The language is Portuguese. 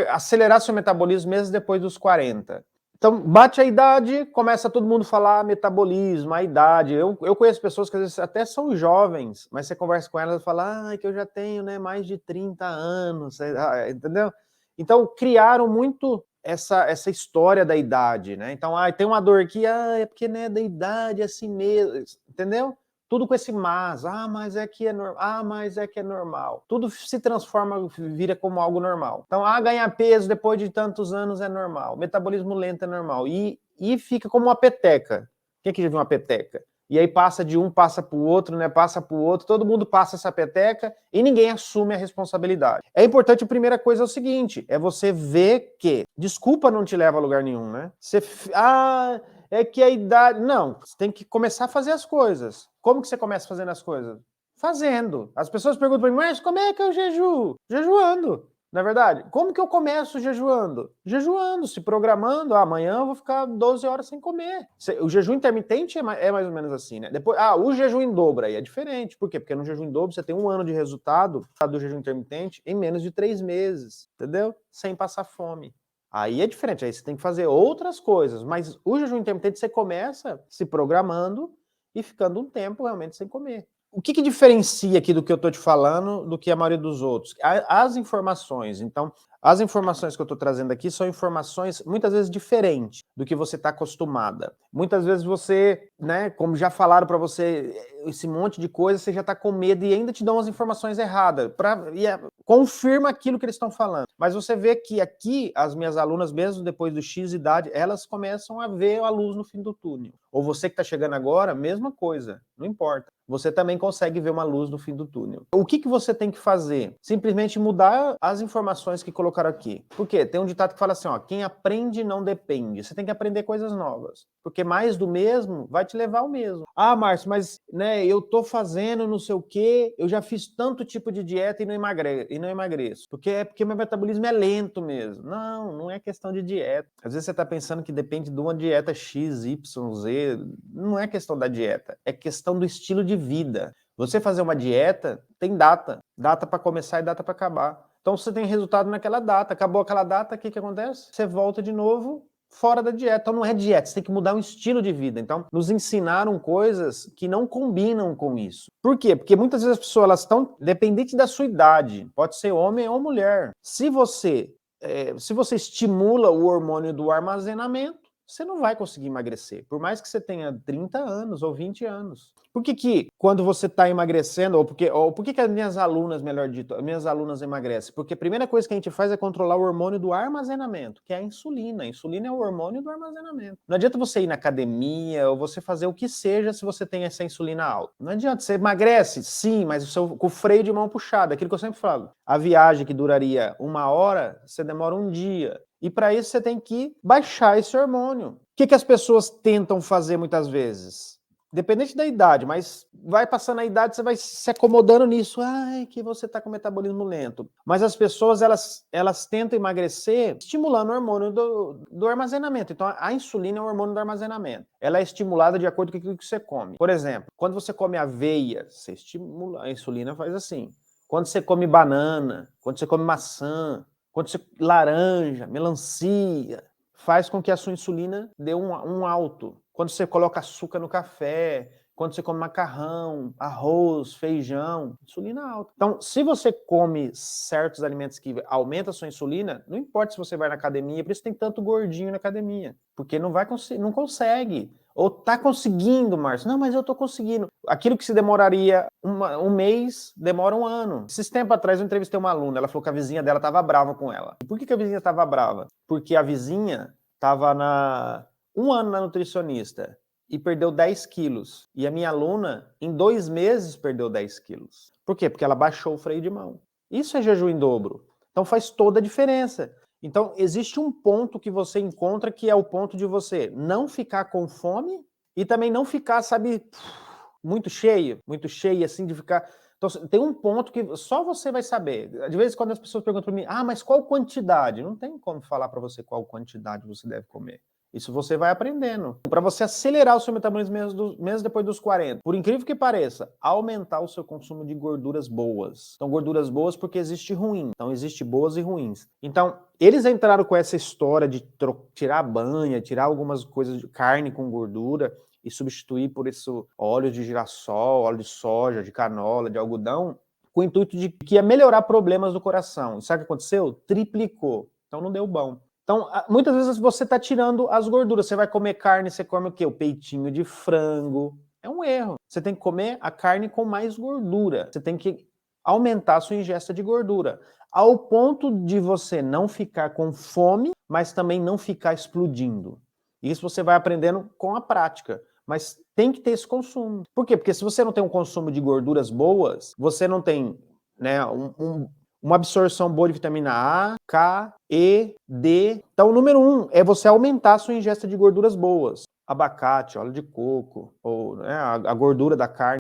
acelerar seu metabolismo mesmo depois dos 40. Então, bate a idade, começa todo mundo a falar metabolismo, a idade. Eu conheço pessoas que às vezes até são jovens, mas você conversa com elas e fala, que eu já tenho, né, mais de 30 anos, entendeu? Então, criaram muito essa história da idade, né? Então, tem uma dor aqui, é porque, né, da idade, assim mesmo, entendeu? Tudo com esse mas é que é normal, mas é que é normal. Tudo se transforma, vira como algo normal. Então, ganhar peso depois de tantos anos é normal. Metabolismo lento é normal. E fica como uma peteca. Quem que já viu uma peteca? E aí passa de um, passa para o outro, né? Passa para o outro, todo mundo passa essa peteca e ninguém assume a responsabilidade. É importante, a primeira coisa é o seguinte, é você ver que desculpa não te leva a lugar nenhum, né? É que a idade... Não, você tem que começar a fazer as coisas. Como que você começa fazendo as coisas? Fazendo. As pessoas perguntam para mim, mas como é que eu jejuo? Jejuando, não é verdade? Como que eu começo jejuando? Jejuando, se programando, amanhã eu vou ficar 12 horas sem comer. O jejum intermitente é mais ou menos assim, né? Depois, o jejum em dobro aí é diferente. Por quê? Porque no jejum em dobro você tem 1 ano de resultado do jejum intermitente em menos de 3 meses, entendeu? Sem passar fome. Aí é diferente, aí você tem que fazer outras coisas, mas o jejum intermitente você começa se programando e ficando um tempo realmente sem comer. O que diferencia aqui do que eu estou te falando do que a maioria dos outros? As informações. Então, as informações que eu estou trazendo aqui são informações muitas vezes diferentes do que você está acostumada. Muitas vezes você, né, como já falaram para você esse monte de coisa, você já está com medo e ainda te dão as informações erradas. Confirma aquilo que eles estão falando. Mas você vê que aqui, as minhas alunas, mesmo depois do X idade, elas começam a ver a luz no fim do túnel. Ou você que está chegando agora, mesma coisa, não importa. Você também consegue ver uma luz no fim do túnel. O que você tem que fazer? Simplesmente mudar as informações que colocaram aqui. Por quê? Tem um ditado que fala assim, quem aprende não depende. Você tem que aprender coisas novas. Porque mais do mesmo vai te levar ao mesmo. Márcio, mas né, eu tô fazendo não sei o quê, eu já fiz tanto tipo de dieta e não emagreço. Porque meu metabolismo é lento mesmo. Não é questão de dieta. Às vezes você tá pensando que depende de uma dieta X, Y, Z. Não é questão da dieta, é questão do estilo de vida. Você fazer uma dieta tem data para começar e data para acabar. Então você tem resultado naquela data, acabou aquela data, o que acontece? Você volta de novo fora da dieta. Então não é dieta, você tem que mudar um estilo de vida. Então nos ensinaram coisas que não combinam com isso. Por quê? Porque muitas vezes as pessoas elas estão dependentes da sua idade, pode ser homem ou mulher. Se você estimula o hormônio do armazenamento, você não vai conseguir emagrecer, por mais que você tenha 30 anos ou 20 anos. Por que quando você está emagrecendo, ou por que as minhas alunas, melhor dito, as minhas alunas emagrecem? Porque a primeira coisa que a gente faz é controlar o hormônio do armazenamento, que é a insulina. A insulina é o hormônio do armazenamento. Não adianta você ir na academia ou você fazer o que seja se você tem essa insulina alta. Não adianta, você emagrece, sim, mas com o freio de mão puxado, aquilo que eu sempre falo. A viagem que duraria 1 hora, você demora 1 dia. E para isso você tem que baixar esse hormônio. O que as pessoas tentam fazer muitas vezes? Dependente da idade, mas vai passando a idade, você vai se acomodando nisso. Que você está com metabolismo lento. Mas as pessoas, elas tentam emagrecer estimulando o hormônio do armazenamento. Então, a insulina é o hormônio do armazenamento. Ela é estimulada de acordo com aquilo que você come. Por exemplo, quando você come aveia, você estimula, a insulina faz assim. Quando você come banana, quando você come maçã, quando você laranja, melancia, faz com que a sua insulina dê um alto. Quando você coloca açúcar no café, quando você come macarrão, arroz, feijão, insulina alta. Então, se você come certos alimentos que aumentam a sua insulina, não importa se você vai na academia, por isso tem tanto gordinho na academia, porque não consegue. Ou tá conseguindo, Márcio. Não, mas eu tô conseguindo. Aquilo que se demoraria um mês, demora 1 ano. Esses tempos atrás eu entrevistei uma aluna, ela falou que a vizinha dela tava brava com ela. E por que a vizinha tava brava? Porque a vizinha tava 1 ano na nutricionista e perdeu 10 quilos. E a minha aluna, em 2 meses, perdeu 10 quilos. Por quê? Porque ela baixou o freio de mão. Isso é jejum em dobro. Então faz toda a diferença. Então, existe um ponto que você encontra que é o ponto de você não ficar com fome e também não ficar, sabe, muito cheio assim de ficar... Então, tem um ponto que só você vai saber. De vez em quando as pessoas perguntam para mim, mas qual quantidade? Não tem como falar para você qual quantidade você deve comer. Isso você vai aprendendo. Para você acelerar o seu metabolismo mesmo depois dos 40. Por incrível que pareça, aumentar o seu consumo de gorduras boas. Então, gorduras boas porque existe ruim. Então, existe boas e ruins. Então, eles entraram com essa história de tirar a banha, tirar algumas coisas de carne com gordura e substituir por isso óleo de girassol, óleo de soja, de canola, de algodão, com o intuito de que ia melhorar problemas do coração. E sabe o que aconteceu? Triplicou. Então, não deu bom. Então, muitas vezes você está tirando as gorduras. Você vai comer carne, você come o quê? O peitinho de frango. É um erro. Você tem que comer a carne com mais gordura. Você tem que aumentar a sua ingesta de gordura. Ao ponto de você não ficar com fome, mas também não ficar explodindo. Isso você vai aprendendo com a prática. Mas tem que ter esse consumo. Por quê? Porque se você não tem um consumo de gorduras boas, você não tem, né, uma absorção boa de vitamina A, K, E, D. Então, o número 1 é você aumentar a sua ingesta de gorduras boas. Abacate, óleo de coco, ou né, a gordura da carne.